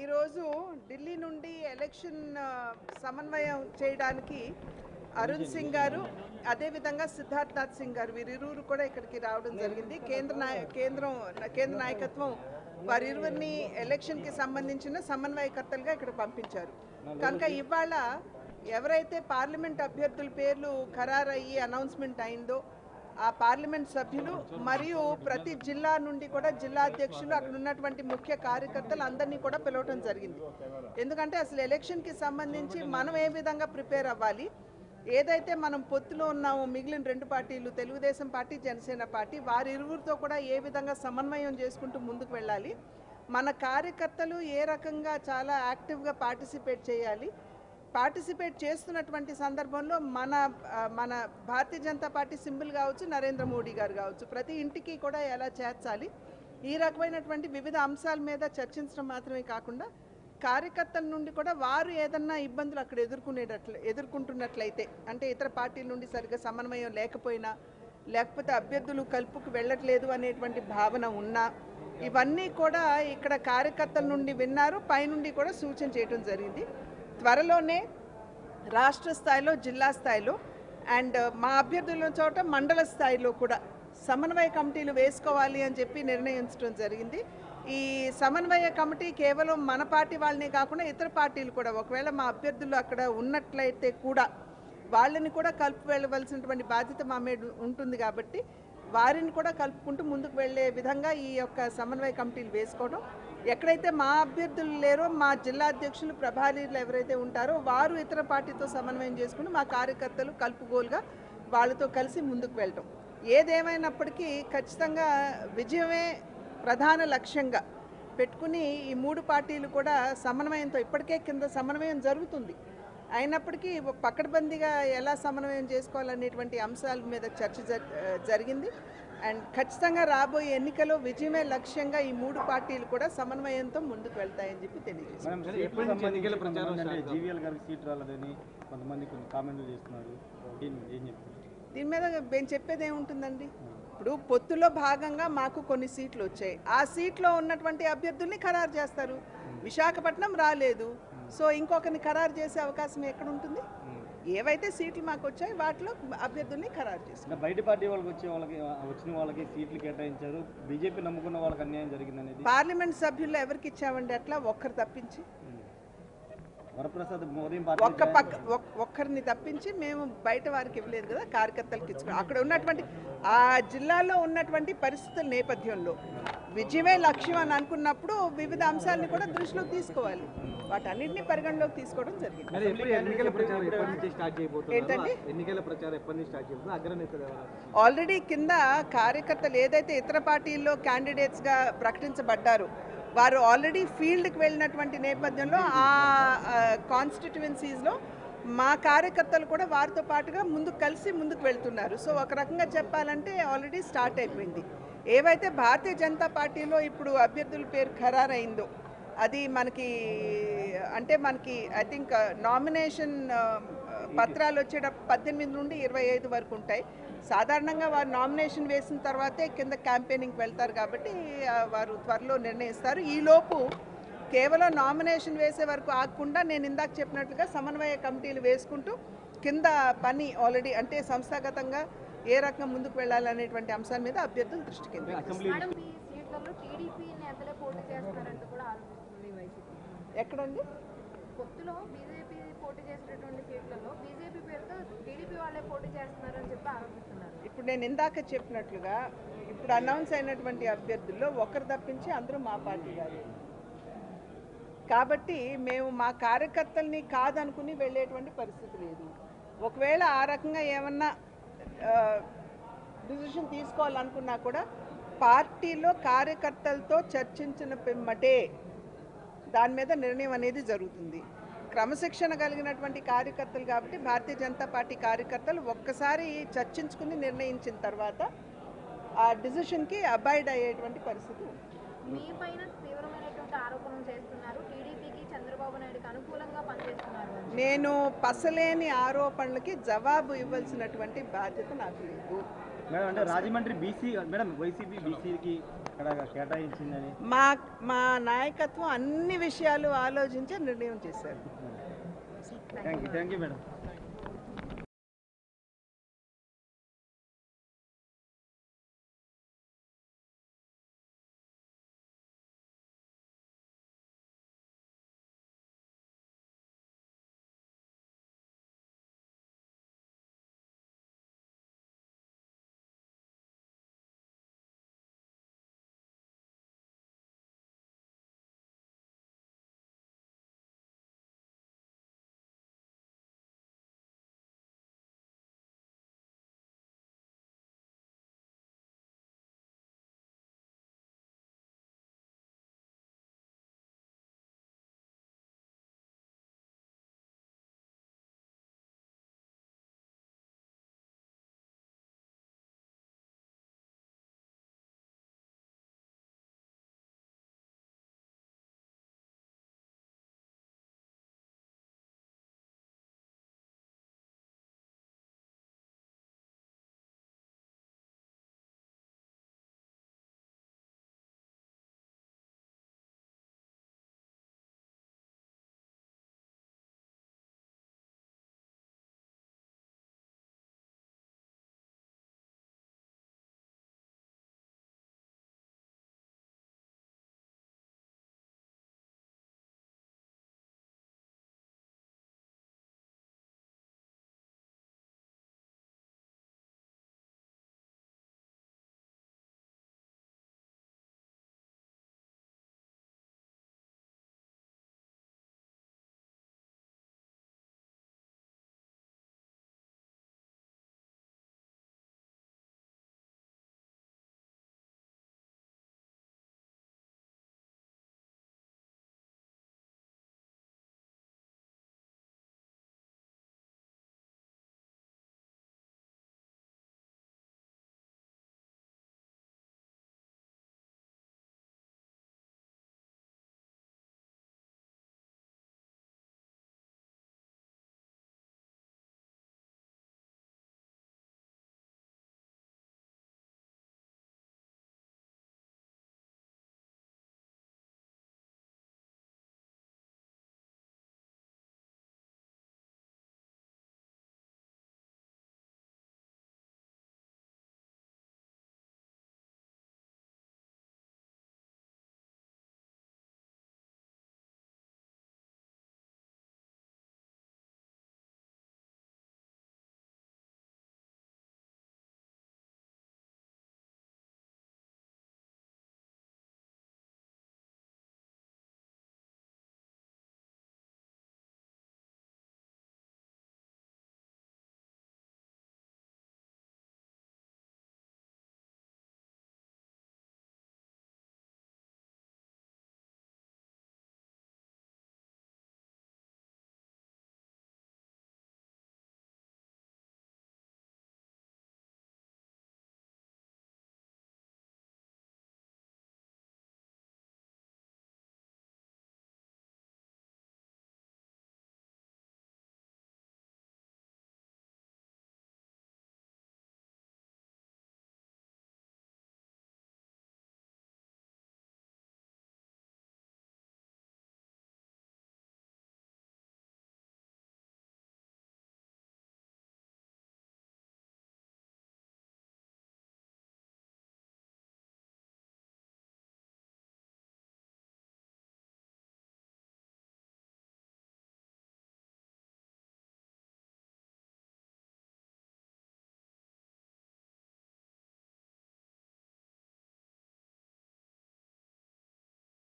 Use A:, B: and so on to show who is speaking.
A: ఈరోజు ఢిల్లీ నుండి ఎలక్షన్ సమన్వయం చేయడానికి అరుణ్ సింగ్ గారు అదేవిధంగా సిద్ధార్థ్ నాథ్ సింగ్ గారు వీరిరువురు కూడా ఇక్కడికి రావడం జరిగింది. కేంద్ర నాయకత్వం వారిరువురిని ఎలక్షన్కి సంబంధించిన సమన్వయకర్తలుగా ఇక్కడ పంపించారు. కనుక ఇవాళ ఎవరైతే పార్లమెంట్ అభ్యర్థుల పేర్లు ఖరారయ్యి అనౌన్స్మెంట్ అయిందో ఆ పార్లమెంట్ సభ్యులు మరియు ప్రతి జిల్లా నుండి కూడా జిల్లా అధ్యక్షులు అక్కడ ఉన్నటువంటి ముఖ్య కార్యకర్తలు అందరినీ కూడా పిలవటం జరిగింది. ఎందుకంటే అసలు ఎలక్షన్కి సంబంధించి మనం ఏ విధంగా ప్రిపేర్ అవ్వాలి, ఏదైతే మనం పొత్తులో ఉన్నామో మిగిలిన రెండు పార్టీలు తెలుగుదేశం పార్టీ జనసేన పార్టీ వారిరువురితో కూడా ఏ విధంగా సమన్వయం చేసుకుంటూ ముందుకు వెళ్ళాలి, మన కార్యకర్తలు ఏ రకంగా చాలా యాక్టివ్గా పార్టిసిపేట్ చేయాలి, పార్టిసిపేట్ చేస్తున్నటువంటి సందర్భంలో మన భారతీయ జనతా పార్టీ సింబల్ కావచ్చు, నరేంద్ర మోడీ గారు కావచ్చు, ప్రతి ఇంటికి కూడా ఎలా చేర్చాలి, ఈ రకమైనటువంటి వివిధ అంశాల మీద చర్చించడం మాత్రమే కాకుండా కార్యకర్తల నుండి కూడా వారు ఏదన్నా ఇబ్బందులు అక్కడ ఎదుర్కొంటున్నట్లయితే, అంటే ఇతర పార్టీల నుండి సరిగ్గా సమన్వయం లేకపోయినా లేకపోతే అభ్యర్థులు కలుపుకు వెళ్ళట్లేదు అనేటువంటి భావన ఉన్నా ఇవన్నీ కూడా ఇక్కడ కార్యకర్తల నుండి విన్నారు, పైనుండి కూడా సూచన చేయడం జరిగింది. త్వరలోనే రాష్ట్ర స్థాయిలో జిల్లా స్థాయిలో అండ్ మా అభ్యర్థుల చోట మండల స్థాయిలో కూడా సమన్వయ కమిటీలు వేసుకోవాలి అని చెప్పి నిర్ణయించడం జరిగింది. ఈ సమన్వయ కమిటీ కేవలం మన పార్టీ వాళ్ళనే కాకుండా ఇతర పార్టీలు కూడా ఒకవేళ మా అభ్యర్థులు అక్కడ ఉన్నట్లయితే కూడా వాళ్ళని కూడా కలుపు వెళ్ళవలసినటువంటి బాధ్యత మా మీద ఉంటుంది. కాబట్టి వారిని కూడా కలుపుకుంటూ ముందుకు వెళ్ళే విధంగా ఈ యొక్క సమన్వయ కమిటీలు వేసుకోవడం, ఎక్కడైతే మా అభ్యర్థులు లేరో మా జిల్లా అధ్యక్షులు ప్రభారీలు ఎవరైతే ఉంటారో వారు ఇతర పార్టీతో సమన్వయం చేసుకుని మా కార్యకర్తలు కలుపుగోలుగా వాళ్ళతో కలిసి ముందుకు వెళ్ళటం. ఏదేమైనప్పటికీ ఖచ్చితంగా విజయమే ప్రధాన లక్ష్యంగా పెట్టుకుని ఈ మూడు పార్టీలు కూడా సమన్వయంతో ఇప్పటికే కింద సమన్వయం జరుగుతుంది. అయినప్పటికీ పకడ్బందీగా ఎలా సమన్వయం చేసుకోవాలనేటువంటి అంశాల మీద చర్చ జరిగింది. అండ్ ఖచ్చితంగా రాబోయే ఎన్నికల్లో విజయమే లక్ష్యంగా ఈ మూడు పార్టీలు కూడా సమన్వయంతో ముందుకు వెళ్తాయని చెప్పి తెలియజేస్తున్నారు. దీని మీద మేము చెప్పేది ఏముంటుందండి, ఇప్పుడు పొత్తులో భాగంగా మాకు కొన్ని సీట్లు వచ్చాయి, ఆ సీట్లో ఉన్నటువంటి అభ్యర్థుల్ని ఖరారు చేస్తారు. విశాఖపట్నం రాలేదు, సో ఇంకొకరిని ఖరారు చేసే అవకాశం ఎక్కడ ఉంటుంది? ఏవైతే సీట్లు మాకు వచ్చాయి వాటిలో అభ్యర్థుల్ని ఖరారు చేస్తారు.
B: బయట పార్టీ వాళ్ళకి వచ్చిన వాళ్ళకి సీట్లు కేటాయించారు, బీజేపీ నమ్ముకున్న వాళ్ళకి అన్యాయం జరిగిందనేది
A: పార్లమెంట్ సభ్యుల్లో ఎవరికి ఇచ్చామండి అట్లా ఒక్కరు తప్పించి?
B: వరప్రసాద్ మోదీ
A: ఒక్కరిని తప్పించి మేము బయట వారికి ఇవ్వలేదు కదా, కార్యకర్తలకు ఇచ్చుకున్నాం. అక్కడ ఉన్నటువంటి ఆ జిల్లాలో ఉన్నటువంటి పరిస్థితుల నేపథ్యంలో విజయమే లక్ష్యం అని అనుకున్నప్పుడు వివిధ అంశాలను కూడా దృష్టిలో తీసుకోవాలి, వాటన్నింటినీ పరిగణలోకి తీసుకోవడం జరిగింది. ఆల్రెడీ కింద కార్యకర్తలు ఏదైతే ఇతర పార్టీల్లో క్యాండిడేట్స్గా ప్రకటించబడ్డారో వారు ఆల్రెడీ ఫీల్డ్కి వెళ్ళినటువంటి నేపథ్యంలో ఆ కాన్స్టిట్యువెన్సీస్లో మా కార్యకర్తలు కూడా వారితో పాటుగా ముందుకు వెళ్తున్నారు. సో ఒక రకంగా చెప్పాలంటే ఆల్రెడీ స్టార్ట్ అయిపోయింది. ఏవైతే భారతీయ జనతా పార్టీలో ఇప్పుడు అభ్యర్థుల పేరు ఖరారైందో అది మనకి ఐ థింక్ నామినేషన్ పత్రాలు వచ్చేటప్పుడు 18 నుండి 25 వరకు ఉంటాయి. సాధారణంగా వారు నామినేషన్ వేసిన తర్వాతే కింద క్యాంపెయినింగ్కి వెళ్తారు కాబట్టి వారు త్వరలో నిర్ణయిస్తారు. ఈలోపు కేవలం నామినేషన్ వేసే వరకు ఆగకుండా నేను ఇందాక చెప్పినట్లుగా సమన్వయ కమిటీలు వేసుకుంటూ కింద పని ఆల్రెడీ అంటే సంస్థాగతంగా ఏ రకంగా ముందుకు వెళ్ళాలనేటువంటి అంశాల మీద అభ్యర్థులు దృష్టి ఎక్కడండి
C: పొత్తులో బీజేపీ పోటీ చేసేటటువంటి సీట్లలో బీజేపీ పేరుతో టీడీపీ వాళ్ళే పోటీ చేస్తున్నారని చెప్పి ఆరోపిస్తున్నారు.
A: ఇప్పుడు నేను ఇందాక చెప్పినట్లుగా ఇప్పుడు అనౌన్స్ అయినటువంటి అభ్యర్థుల్లో ఒకరు తప్పించి అందరూ మా పార్టీ గారు. కాబట్టి మేము మా కార్యకర్తల్ని కాదనుకుని వెళ్ళేటువంటి పరిస్థితి లేదు. ఒకవేళ ఆ రకంగా ఏమన్నా డిసిషన్ తీసుకోవాలనుకున్నా కూడా పార్టీలో కార్యకర్తలతో చర్చించిన పిమ్మటే దాని మీద నిర్ణయం అనేది జరుగుతుంది. క్రమశిక్షణ కలిగినటువంటి కార్యకర్తలు కాబట్టి భారతీయ జనతా పార్టీ కార్యకర్తలు ఒక్కసారి చర్చించుకుని నిర్ణయించిన తర్వాత ఆ డిసిషన్కి అబాయిడ్ అయ్యేటువంటి పరిస్థితి ఉంది.
C: మీ పైన తీవ్రమైనటువంటి ఆరోపణలు చేస్తున్నారు, టీడీపీకి చంద్రబాబు నాయుడుకి అనుకూలంగా పనిచేస్తున్నారు.
A: నేను పసలేని ఆరోపణలకి జవాబు ఇవ్వాల్సినటువంటి బాధ్యత నాకు లేదు.
B: మేడం అంటే రాజమండ్రి బీసీ మేడం వైసీపీ బీసీకి అక్కడ కేటాయించిందని
A: మా నాయకత్వం అన్ని విషయాలు ఆలోచించి నిర్ణయం చేశారు.
B: Thank you madam.